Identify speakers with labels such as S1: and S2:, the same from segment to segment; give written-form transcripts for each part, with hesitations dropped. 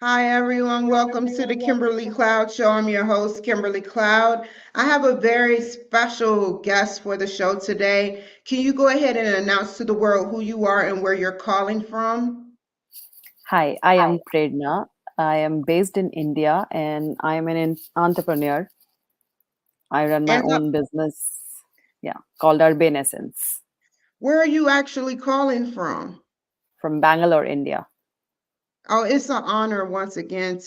S1: Hi, everyone. Welcome to the Kimberly Cloud Show. I'm your host, Kimberly Cloud. I have a very special guest for the show today. Can you go ahead and announce to the world who you are and where you're calling from?
S2: Hi, I am Prerna. I am based in India and I am an entrepreneur. I run my
S1: And
S2: own business, yeah, called Urbane Essence
S1: where are you actually calling from?
S2: from Bangalore, India.
S1: Oh, it's an honor once again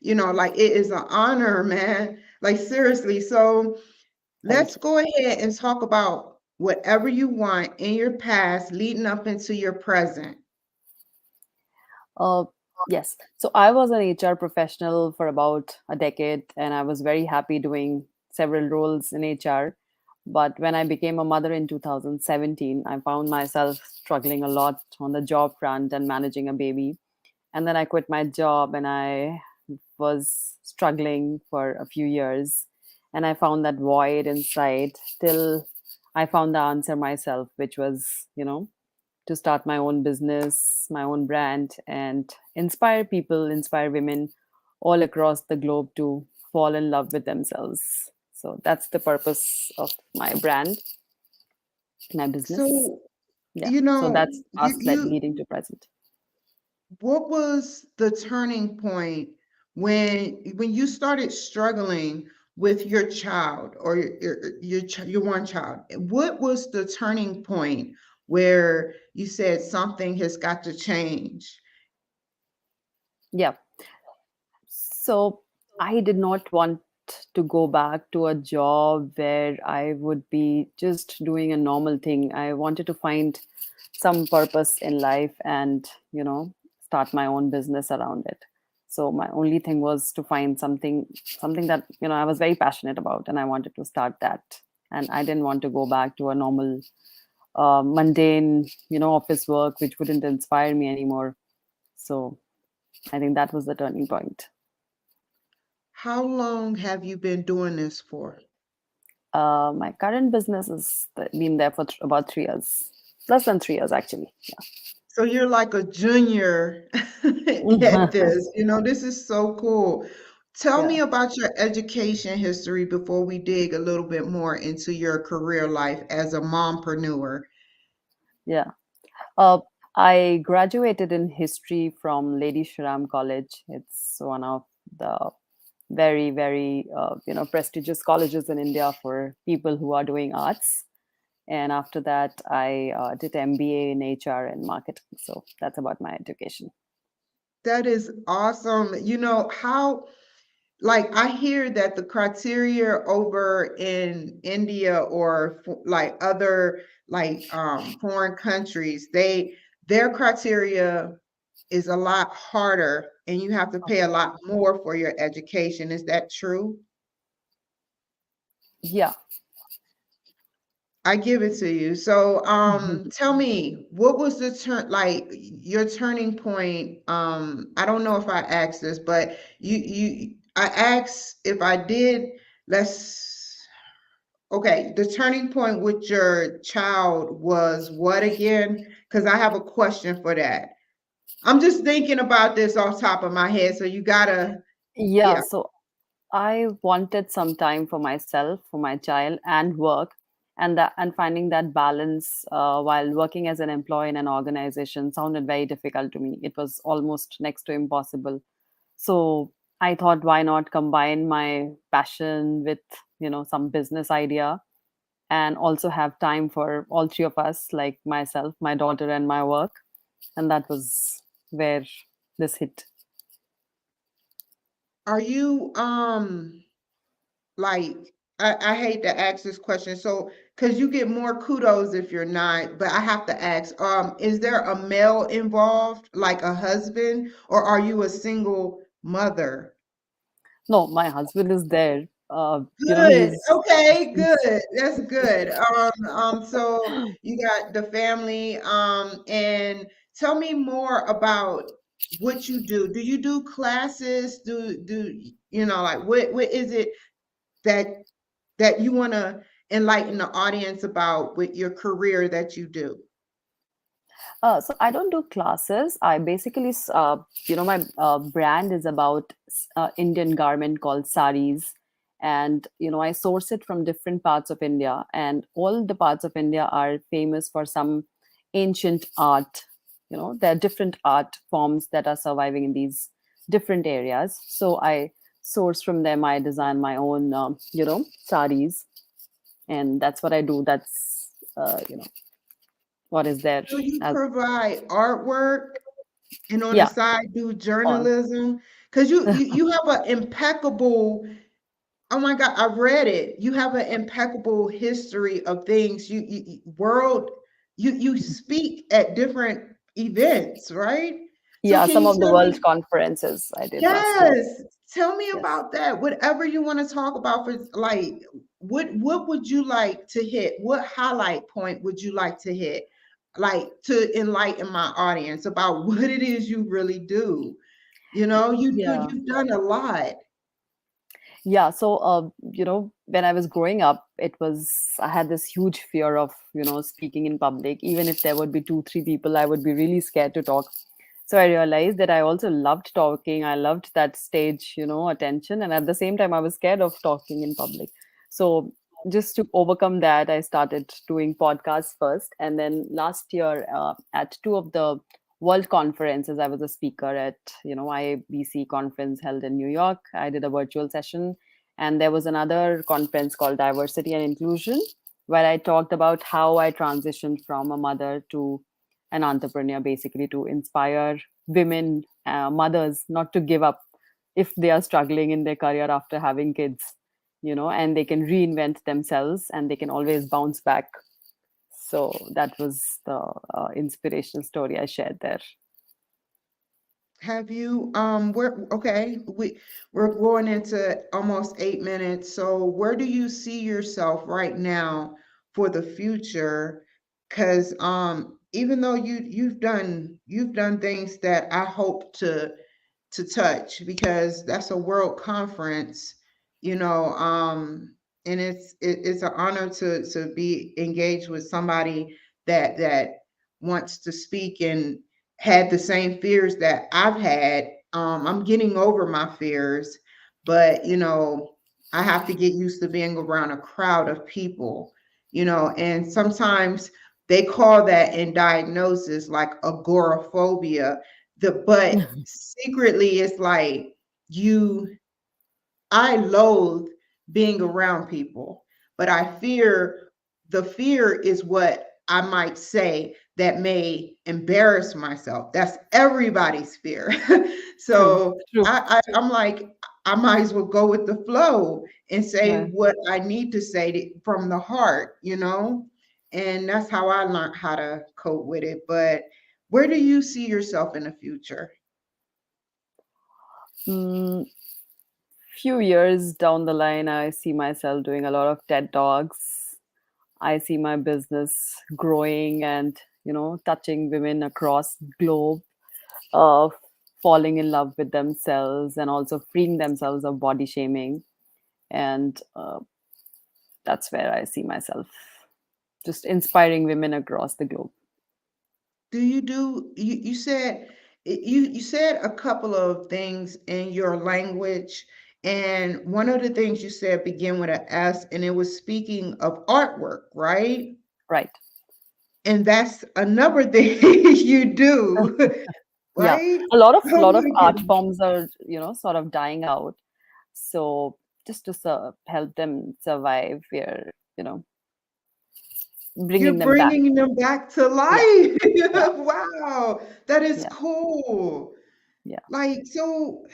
S1: like it is an honor, man. Like seriously. So
S2: Thank
S1: let's
S2: you.
S1: go ahead and talk about whatever you want in your past leading up into your present.
S2: Uh, yes, so I was an HR professional for about a decade and I was very happy doing several roles in HR. But when I became a mother in 2017, I found myself struggling a lot on the job front and managing a baby. And then I quit my job and I was struggling for a few years, and I found that void inside till I found the answer myself, which was, to start my own business, my own brand, and inspire people, inspire women all across the globe to fall in love with themselves. So that's the purpose of my brand, my business.
S1: So,
S2: Yeah.
S1: you
S2: So
S1: know,
S2: that's
S1: you
S2: us
S1: you
S2: leading to present.
S1: what was the turning point when you started struggling with your child or your one child? What was the turning point where you said something has got to change?
S2: Yeah. So I did not want to go back to a job where I would be just doing a normal thing. I wanted to find some purpose in life and, start my own business around it. So my only thing was to find something that, I was very passionate about and I wanted to start that. And I didn't want to go back to a normal mundane, office work which wouldn't inspire me anymore. So I think that was the turning point.
S1: How long have you been doing this for?
S2: My current business has been there for about 3 years, less than 3 years actually.
S1: So you're like a junior at
S2: Yeah.
S1: this. This is so cool. Tell
S2: Yeah,
S1: me about your education history before we dig a little bit more into your career life as a mompreneur.
S2: yeah. Uh, I graduated in history from Lady Shri Ram College. It's one of the very, very prestigious colleges in India for people who are doing arts. And after that, I did MBA in HR and marketing. So that's about my education.
S1: That is awesome. Like I hear that the criteria over in India or like other foreign countries, their criteria is a lot harder and you have to pay a
S2: Okay.
S1: lot more for your education. Is that true?
S2: Yeah.
S1: I give it to you. So, tell me, what was the your turning point? I don't know if I asked this, but I asked if I did, let's, okay, the turning point with your child was what again? Because I have a question for that. I'm just thinking about this off top of my head, so you gotta,
S2: Yeah.
S1: yeah.
S2: So I wanted some time for myself, for my child, and work, and finding that balance while working as an employee in an organization sounded very difficult to me. It was almost next to impossible. So I thought, why not combine my passion with some business idea, and also have time for all three of us, like myself, my daughter, and my work. And that was where this hit.
S1: Are you, like, I hate to ask this question, so because you get more kudos if you're not, but I have to ask, is there a male involved, like a husband, or are you a single mother?
S2: No, my husband is there.
S1: Good. Okay,
S2: He's
S1: good. That's good. So you got the family, and tell me more about what you do. Do you do classes? Like what is it that you want to enlighten the audience about with your career that you do?
S2: So I don't do classes. I basically, my brand is about Indian garment called sarees, and I source it from different parts of India, and all the parts of India are famous for some ancient art. There are different art forms that are surviving in these different areas. So I source from them. I design my own, sarees, and that's what I do. That's what is there
S1: Do you
S2: as
S1: provide artwork and on the
S2: yeah.
S1: side do
S2: On.
S1: journalism? Because you have an impeccable, oh my God, I've read it. You have an impeccable history of things. World, you speak at different events, right? So
S2: Yeah,
S1: can
S2: some
S1: you
S2: of the
S1: tell
S2: world
S1: me,
S2: conferences I did last year.
S1: yes, tell me
S2: Yes.
S1: about that. Whatever you want to talk about for like, what would you like to hit? What highlight point would you like to hit? Like to enlighten my audience about what it is you really do.
S2: Yeah.
S1: You've done a lot.
S2: Yeah. So, when I was growing up, I had this huge fear of, speaking in public. Even if there would be two, three people, I would be really scared to talk. So I realized that I also loved talking. I loved that stage, attention. And at the same time, I was scared of talking in public. So just to overcome that, I started doing podcasts first. And then last year, at two of the world conferences, I was a speaker at, IABC conference held in New York. I did a virtual session. And there was another conference called Diversity and Inclusion, where I talked about how I transitioned from a mother to an entrepreneur, basically to inspire women, mothers, not to give up if they are struggling in their career after having kids, and they can reinvent themselves and they can always bounce back. So that was the inspirational story I shared there.
S1: Have you we're okay, we're going into almost 8 minutes. So where do you see yourself right now for the future? Because even though you've done things that I hope to touch, because that's a world conference, and it's an honor to be engaged with somebody that wants to speak and had the same fears that I've had. I'm getting over my fears, but I have to get used to being around a crowd of people, and sometimes they call that in diagnosis like agoraphobia. But secretly it's like you I loathe being around people, but the fear is what I might say that may embarrass myself. That's everybody's fear.
S2: True,
S1: So
S2: true.
S1: I'm like, I might as well go with the flow and say
S2: Right.
S1: what I need to say from the heart. And that's how I learned how to cope with it. But where do you see yourself in the future?
S2: Mm, few years down the line, I see myself doing a lot of TED Talks. I see my business growing and, touching women across globe, uh, falling in love with themselves and also freeing themselves of body shaming. And that's where I see myself, just inspiring women across the globe.
S1: You said you said a couple of things in your language, and one of the things you said begin with an S, and it was speaking of artwork, right?
S2: Right.
S1: And that's another thing you do,
S2: Yeah.
S1: right?
S2: A
S1: Oh
S2: lot of
S1: my
S2: art
S1: goodness.
S2: forms are, sort of dying out. So just to help them survive, we're,
S1: You're
S2: bringing them back.
S1: bringing them back to
S2: Yeah.
S1: life.
S2: Yeah.
S1: Wow, that is
S2: Yeah.
S1: cool.
S2: Yeah.
S1: Like, so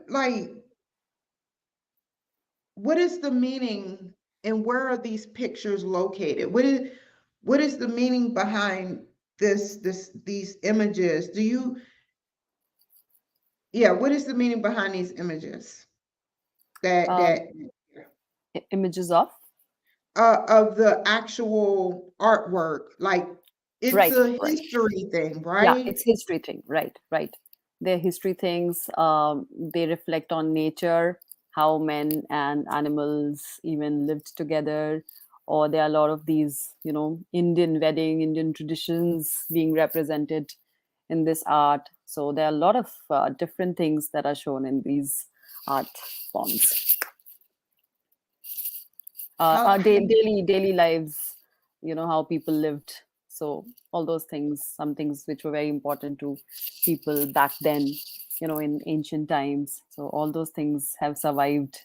S1: like, what is the meaning and where are these pictures located? What is the meaning behind these images? Yeah, what is the meaning behind these images
S2: Um,
S1: that
S2: Images of.
S1: of the actual artwork? Like, it's
S2: Right.
S1: a
S2: Right.
S1: history thing,
S2: Yeah,
S1: right?
S2: it's history thing. Right. Right. They're history things. They reflect on nature, how men and animals even lived together, or there are a lot of these, Indian wedding, Indian traditions being represented in this art. So there are a lot of different things that are shown in these art forms.
S1: How,
S2: Our daily lives, how people lived. So all those things, some things which were very important to people back then, in ancient times. So all those things have survived,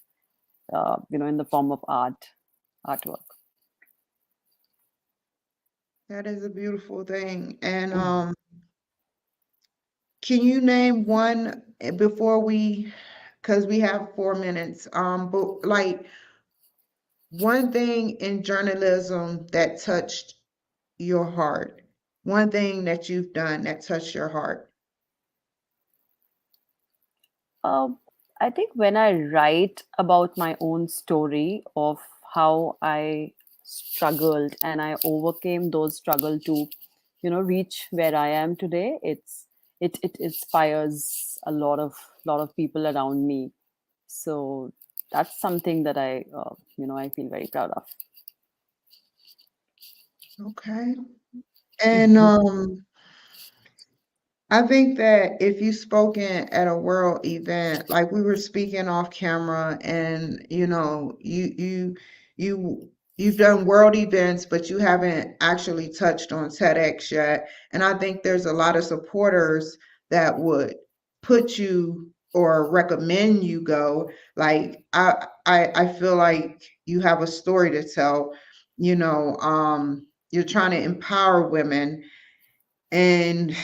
S2: in the form of artwork.
S1: that is a beautiful thing. And
S2: Mhm.
S1: can you name one before because we have 4 minutes, but like one thing in journalism that touched your heart, one thing that you've done that touched your heart.
S2: Um, I think when I write about my own story of how I struggled and I overcame those struggle to, reach where I am today, it inspires a lot of people around me. So that's something that I feel very proud of.
S1: Okay. And I think that if you spoken at a world event, like we were speaking off camera, and you you've done world events, but you haven't actually touched on TEDx yet. And I think there's a lot of supporters that would put you or recommend you go. Like I feel like you have a story to tell. You're trying to empower women, and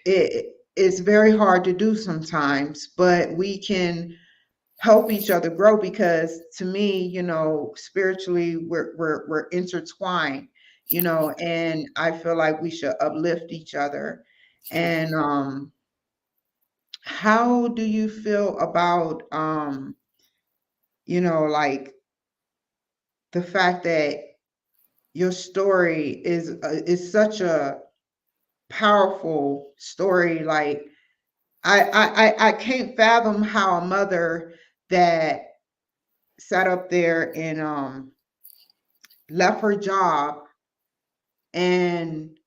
S1: it's very hard to do sometimes, but we can help each other grow, because to me, spiritually we're intertwined, and I feel like we should uplift each other.
S2: True.
S1: And how do you feel about like the fact that your story is such a powerful story? Like I can't fathom how a mother that sat up there and left her job and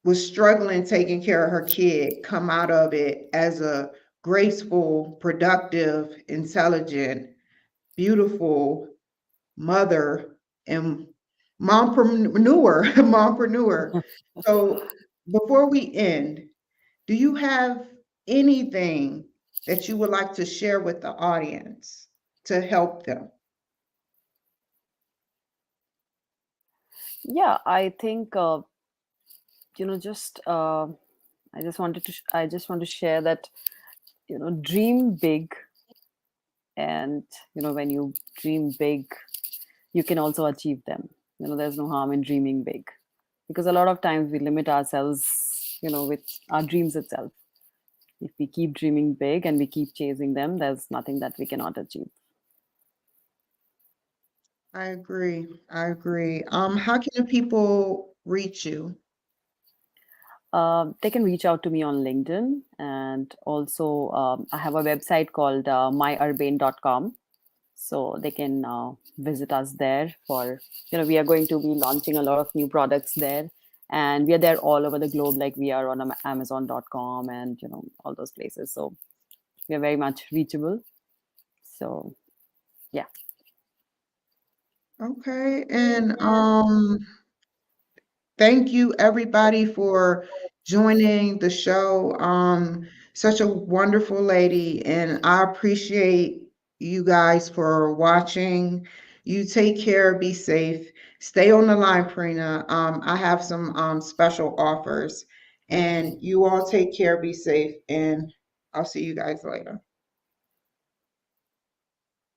S1: was struggling taking care of her kid come out of it as a graceful, productive, intelligent, beautiful mother and mompreneur. Mompreneur. So before we end, do you have anything that you would like to share with the audience to help them?
S2: Yeah, I think just I just want to share that, dream big. And when you dream big, you can also achieve them. There's no harm in dreaming big, because a lot of times we limit ourselves, with our dreams itself. If we keep dreaming big and we keep chasing them, there's nothing that we cannot achieve.
S1: I agree. I agree. How can the people reach you?
S2: They can reach out to me on LinkedIn, and also I have a website called myurbane.com. So they can visit us there. For we are going to be launching a lot of new products there, and we are there all over the globe. Like we are on amazon.com and all those places. So we are very much reachable. So yeah.
S1: Okay. And thank you everybody for joining the show. Such a wonderful lady, and I appreciate you guys for watching. You take care, be safe, stay on the line, Prerna. I have some special offers, and you all take care, be safe, and I'll see you guys later.